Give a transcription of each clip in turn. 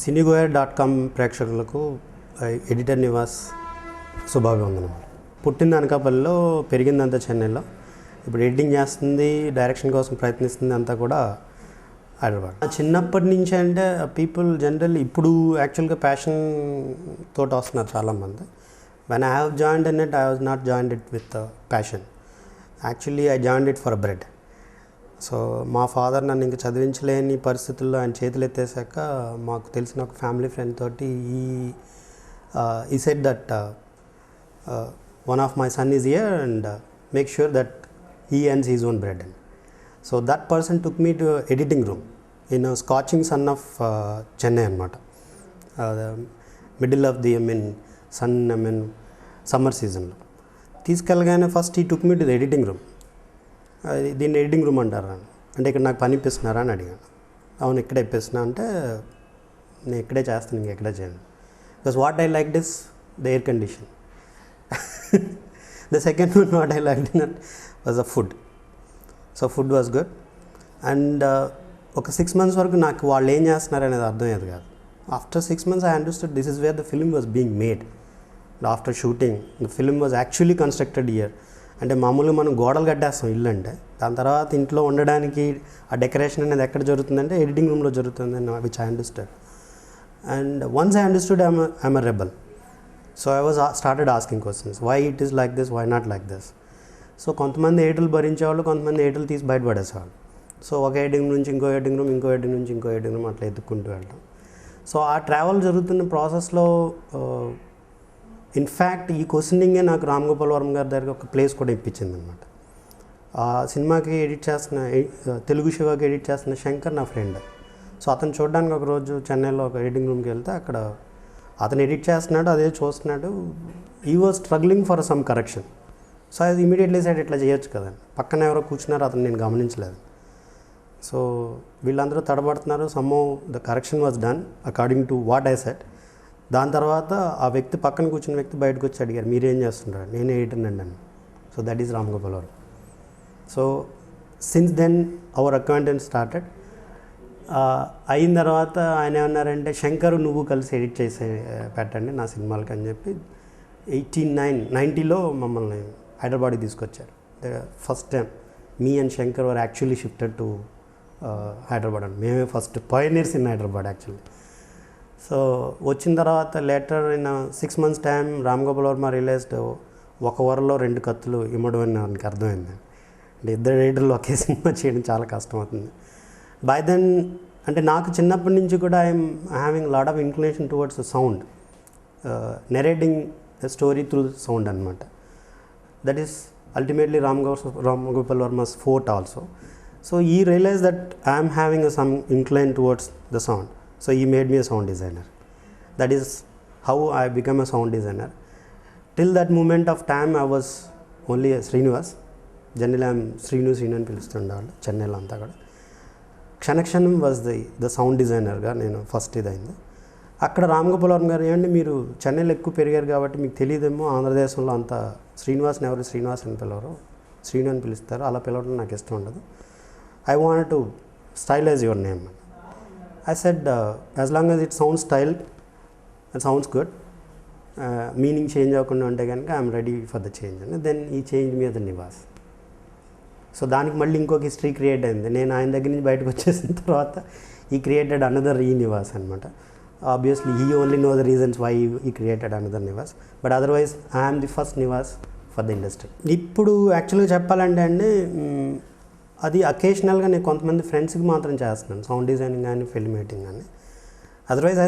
సినీగోయర్.com ప్రేక్షకులకు ఎడిటర్ నివాస్ శుభాభివందనం. పుట్టింది అనకాపల్లిలో, పెరిగిందంతా చెన్నైలో. ఇప్పుడు ఎడిటింగ్ చేస్తుంది, డైరెక్షన్ కోసం ప్రయత్నిస్తుంది, అంతా కూడా హైదరాబాద్. చిన్నప్పటి నుంచి అంటే పీపుల్ జనరల్లీ ఇప్పుడు యాక్చువల్గా ప్యాషన్ తోటి వస్తున్నారు చాలామంది. When I have joined in it, I was not joined it with passion. Actually I joined it for a bread. So మా ఫాదర్ నన్ను ఇంక చదివించలేని పరిస్థితుల్లో ఆయన చేతులు ఎత్తేసాక మాకు తెలిసిన ఒక ఫ్యామిలీ ఫ్రెండ్ తోటి ఈ said that one of my son is here and make sure that he earns his own bread. So that person took me to editing room in a scorching sun of Chennai anamata. The middle of the summer season lo తీసుకెళ్ళగానే first he took me to the editing room. దీన్ని editing room అంటారా అంటే ఇక్కడ నాకు పని ఇప్పిస్తున్నారా అని అడిగాను. అవును ఇక్కడే ఇప్పిస్తున్నా అంటే నేను ఇక్కడే చేస్తాను, ఇంకెక్కడే చేయను. Because what I like this the air condition. The second one what I liked in it was the food. So food was good. And ఒక 6 months వరకు నాకు వాళ్ళు ఏం చేస్తున్నారు అనేది అర్థమయ్యేది కాదు. After 6 months I understood this is where the film was being made. After shooting the film was actually constructed here. అంటే మామూలుగా మనం గోడలు కట్టేస్తాం ఇల్లు అంటే, దాని తర్వాత ఇంట్లో ఉండడానికి ఆ డెకరేషన్ అనేది ఎక్కడ జరుగుతుందంటే ఎడిటింగ్ రూమ్లో జరుగుతుంది అని which I understand. And once I understood I'm a rebel. So I was started asking questions, why it is like this, why not like this. So కొంతమంది ఏటులు భరించేవాళ్ళు, కొంతమంది ఏటులు తీసి బయటపడేసేవాళ్ళు. సో ఒక ఎడిటింగ్ నుంచి ఇంకో ఎడిటింగ్ రూమ్, ఇంకో ఎడిటింగ్ నుంచి ఇంకో ఎడిటింగ్ రూమ్ అట్లా ఎత్తుక్కుంటూ వెళ్ళడం. సో ఆ ట్రావెల్ జరుగుతున్న ప్రాసెస్లో ఇన్ఫ్యాక్ట్ ఈ క్వశ్చనింగే నాకు రామ్ గోపాల్ వర్మ గారి దగ్గర ఒక ప్లేస్ కూడా ఇప్పించింది అనమాట. ఆ సినిమాకి ఎడిట్ చేస్తున్న తెలుగు శివకి ఎడిట్ చేస్తున్న శంకర్ నా ఫ్రెండ్. సో అతను చూడడానికి ఒకరోజు చెన్నైలో ఒక ఎడిటింగ్ రూమ్కి వెళ్తే అక్కడ అతను ఎడిట్ చేస్తున్నాడు, అదే చూస్తున్నాడు. ఈ was struggling for some correction. So అది ఇమీడియట్లీ సైడ్ ఇట్లా చేయొచ్చు కదా. పక్కన ఎవరో కూర్చున్నారు, అతను నేను గమనించలేదు. సో వీళ్ళందరూ తడబడుతున్నారు. Somehow the correction was done according to what I set. దాని తర్వాత ఆ వ్యక్తి పక్కన కూర్చున్న వ్యక్తి బయటకు వచ్చి అడిగారు, మీరేం చేస్తుంటారు? నేను ఎడిటర్ అండి అని. So that is Ram Gopal Varma. So since then our acquaintance started. అయిన తర్వాత ఆయన ఏమన్నారంటే, శంకర్ నువ్వు కలిసి ఎడిట్ చేసి పెట్టండి నా సినిమాలకి అని చెప్పి 1890లో మమ్మల్ని హైదరాబాద్కి తీసుకొచ్చారు. First time me and Shankar వర్ యాక్చువల్లీ షిఫ్టెడ్ టు హైదరాబాద్ అండి. మేమే first pioneers in Hyderabad actually. So వచ్చిన తర్వాత later in 6 months time Ram Gopal Varma realized ఒక వరలో 2 కత్తులు ఇమ్మడం అని నాకు అర్థమైంది. అంటే ఇద్దరు ఎడిటర్లు ఒకే సినిమా చేయడం చాలా కష్టం అవుతుంది. బై దెన్ అంటే నాకు చిన్నప్పటి నుంచి కూడా I'm having lot of inclination towards the sound, narrating the story through sound అనమాట. That is ultimately Ram Gopal Varma's forte also. So I realise that I'm having some incline towards the sound. So he made me a sound designer. That is how I became a sound designer. Till that moment of time I was only a Nivas. Generally I am Srinu అని పిలుస్తుండేవాళ్ళు చెన్నైలో అంతా కూడా. క్షణక్షణం was the sound డిజైనర్గా నేను first ఇదైంది. అక్కడ రామ్ గోపాల్ వర్మ గారు ఏమంటే మీరు చెన్నైలో ఎక్కువ పెరిగారు కాబట్టి మీకు తెలియదేమో, ఆంధ్రదేశంలో అంత శ్రీనివాస్ని ఎవరు శ్రీనివాస్ అని పిలవరు, శ్రీను అని పిలుస్తారు. అలా పిలవడం నాకు ఇష్టం ఉండదు. I want to stylise your name. I said as long as it sounds styled, it sounds good, meaning change అవ్వకుండా ఉంటే కనుక I'm ready for the change అని. దెన్ ఈ change me the Nivas. So దానికి మళ్ళీ ఇంకొక హిస్టరీ క్రియేట్ అయింది. నేను ఆయన దగ్గర నుంచి బయటకు వచ్చేసిన తర్వాత ఈ క్రియేటెడ్ అనదర్ ఈ నివాస్ అనమాట. Obviously he only know the reasons why he created another Nivas, but otherwise I'm the first Nivas for the industry. ఇప్పుడు యాక్చువల్గా చెప్పాలంటే అండి, అది అకేషనల్గా నేను కొంతమంది ఫ్రెండ్స్కి మాత్రం చేస్తున్నాను, సౌండ్ డిజైనింగ్ కానీ ఫిల్మ్ ఎడిటింగ్ కానీ. Otherwise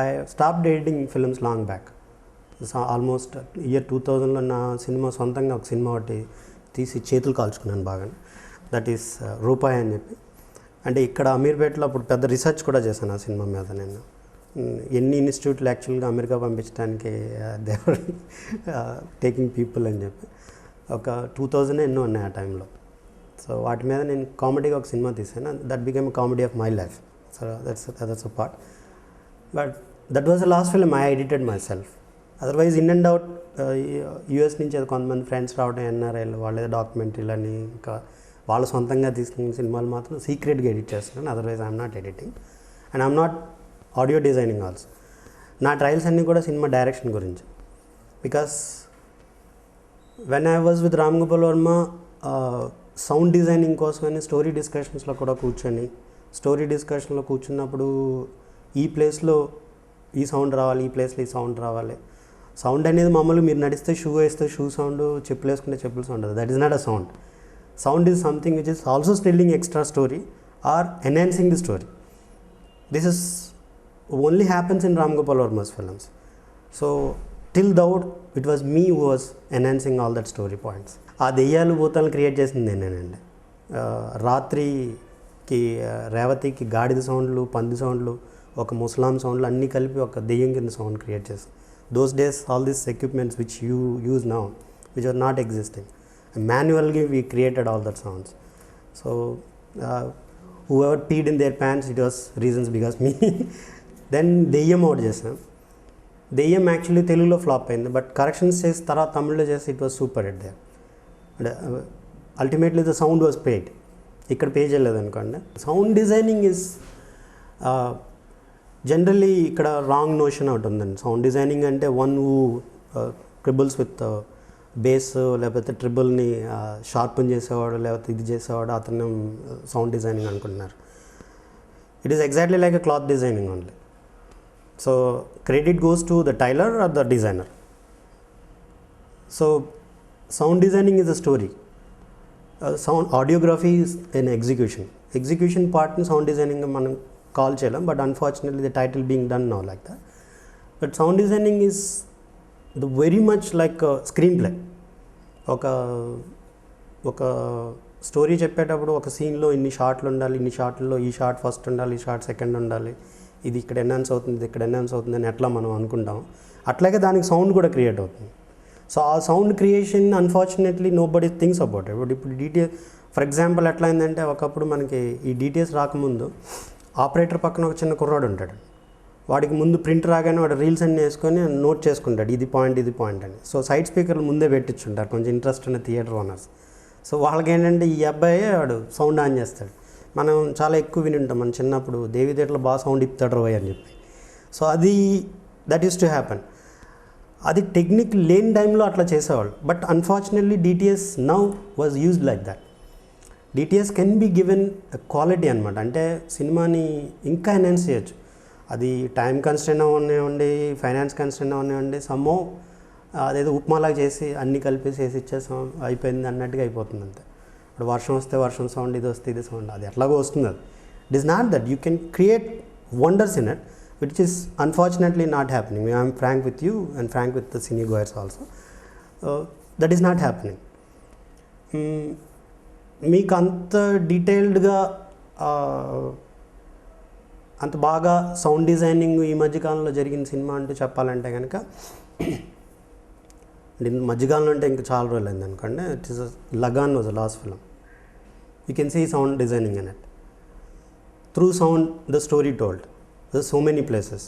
I stopped editing films long back. Almost year 2000లో నా సినిమా సొంతంగా ఒక సినిమా ఒకటి తీసి చేతులు కాల్చుకున్నాను బాగా. దట్ ఈస్ రూపాయి అని చెప్పి. అంటే ఇక్కడ అమీర్పేటలో అప్పుడు పెద్ద రీసెర్చ్ కూడా చేశాను ఆ సినిమా మీద. నేను ఎన్ని ఇన్స్టిట్యూట్లు యాక్చువల్గా అమెరికా పంపించడానికి దేవర్ టేకింగ్ పీపుల్ అని చెప్పి ఒక 2000 ఎన్నో ఉన్నాయి ఆ టైంలో. సో వాటి మీద నేను కామెడీగా ఒక సినిమా తీసాను. That became comedy of my life. So that's a part. But that was the last film I edited my self. Otherwise in and out US నుంచి అది కొంతమంది ఫ్రెండ్స్ రావడం, ఎన్ఆర్ఐలు వాళ్ళ డాక్యుమెంటరీలని ఇంకా వాళ్ళ సొంతంగా తీసుకున్న సినిమాలు మాత్రం సీక్రెట్గా ఎడిట్ చేస్తున్నాను. Otherwise I'm not editing and I'm not audio designing also. నా ట్రయల్స్ అన్నీ కూడా సినిమా డైరెక్షన్ గురించి. Because when I was with Ram Gopal Varma sound designing కోసమని స్టోరీ డిస్కషన్స్లో కూడా కూర్చున్నప్పుడు ఈ ప్లేస్లో ఈ సౌండ్ రావాలి, ఈ ప్లేస్లో ఈ సౌండ్ రావాలి. సౌండ్ అనేది మామూలుగా మీరు నడిస్తే షూ వేస్తే షూ సౌండ్, చెప్పులు వేసుకుంటే చెప్పులు sound, that is not a sound. Sound is something which is also telling extra story or enhancing the story. This is only happens in Ram Gopal Varma's films. So till దౌట్ it was me who was enhancing all that story points. ఆ దెయ్యాలు భూతాలను create చేసింది నేనండి. రాత్రికి రేవతికి గాడిద సౌండ్లు, పంది సౌండ్లు, ఒక ముస్లాం సౌండ్లు అన్నీ కలిపి ఒక దెయ్యం కింద సౌండ్ క్రియేట్ చేస్తాం. Those days all these equipments which you use now, which are not existing, manually we created all that sounds. So whoever peed in their pants, it was reasons because me. Then దెయ్యం out చేసాం. దెయ్యం actually తెలుగులో flop అయింది, but corrections చేసి తర్వాత తమిళ్లో చేసి it was super hit there. Ultimately the sound was paid. ఇక్కడ పే చేయలేదు అనుకోండి. సౌండ్ డిజైనింగ్ ఇస్ జనరల్లీ ఇక్కడ రాంగ్ నోషన్ ఒకటి ఉందండి. సౌండ్ డిజైనింగ్ అంటే one who trebles with bass, లేకపోతే ట్రిబుల్ని షార్పన్ చేసేవాడు, లేకపోతే ఇది చేసేవాడు, అతను సౌండ్ డిజైనింగ్ అనుకుంటున్నారు. It is exactly like a cloth designing only. So credit goes to the tailor or the designer. So sound designing is a story. Sound audiography is N execution పార్ట్ని sound designing మనం call చేయలేం, but unfortunately the title being done now like that. But sound designing is the very much like screen play. ఒక story చెప్పేటప్పుడు ఒక సీన్లో ఇన్ని షాట్లు ఉండాలి, ఇన్ని షాట్లలో ఈ షాట్ ఫస్ట్ ఉండాలి, ఈ షాట్ సెకండ్ ఉండాలి, ఇది ఇక్కడ ఎన్హాన్స్ అవుతుంది, ఇది ఇక్కడ ఎన్హాన్స్ అవుతుంది అని ఎట్లా మనం అనుకుంటాం, అట్లాగే దానికి సౌండ్ కూడా క్రియేట్ అవుతుంది. సో ఆ sound creation unfortunately nobody thinks about it. ఇప్పుడు డీటీఎస్ ఫర్ ఎగ్జాంపుల్ ఎట్లా అయిందంటే, ఒకప్పుడు మనకి ఈ డీటీఎస్ రాకముందు ఆపరేటర్ పక్కన ఒక చిన్న కుర్రాడు ఉంటాడు. వాడికి ముందు ప్రింట్ రాగానే వాడు రీల్స్ అన్నీ వేసుకొని నోట్ చేసుకుంటాడు, ఇది పాయింట్ అని. సో సైడ్ స్పీకర్లు ముందే పెట్టించుంటారు కొంచెం ఇంట్రెస్ట్ ఉన్న థియేటర్ ఓనర్స్. సో వాళ్ళకి ఏంటంటే ఈ అబ్బాయి వాడు సౌండ్ ఆన్ చేస్తాడు. మనం చాలా ఎక్కువ విని ఉంటాం మన చిన్నప్పుడు, దేవి థియేటర్లో బాగా సౌండ్ ఇప్పుతాడు రోయ్ అని చెప్పి. సో అది దట్ ఈస్ టు హ్యాపెన్. అది టెక్నిక్ లేని టైంలో అట్లా చేసేవాళ్ళు. But unfortunately DTS now was used like that. DTS can be given quality అనమాట. అంటే సినిమాని ఇంకా ఎన్హాన్స్ చేయొచ్చు. అది టైం కన్స్టెంట్ అవనివ్వండి, ఫైనాన్స్ కన్స్టెంట్ అవనివ్వండి, సమ్మో అదేదో ఉప్మాలాగా చేసి అన్నీ కలిపేసి వేసి ఇచ్చేసాం అయిపోయింది అన్నట్టుగా అయిపోతుంది అంతే. ఇప్పుడు వర్షం వస్తే వర్షం సౌండ్, ఇది వస్తే ఇది సౌండ్, అది ఎట్లాగో వస్తుంది. అది it is not that. You can create wonders in it, which is unfortunately not happening. I'm frank with you and frank with the cine goers also. That is not happening. మీకు అంత డీటెయిల్డ్గా అంత బాగా sound designing ఈ మధ్యకాలంలో జరిగిన cinema అంటూ చెప్పాలంటే కనుక, మధ్యకాలంలో అంటే ఇంకా చాలా రోజులు అయింది అనుకోండి, it is Lagaan was the last film. You can see sound designing in it. Through sound the story told so many places.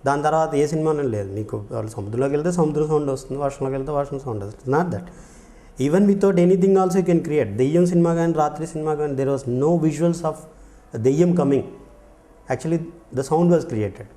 దాని తర్వాత ఏ సినిమానే లేదు. మీకు వాళ్ళు సముద్రంలోకి వెళ్తే సముద్రం సౌండ్ వస్తుంది, వర్షంలోకి వెళ్తే వర్షం సౌండ్ వస్తుంది. It's not that. Even without anything also you can create. దెయ్యం సినిమా కానీ రాత్రి సినిమా కానీ there was no visuals of దెయ్యం coming. Actually, the sound was created.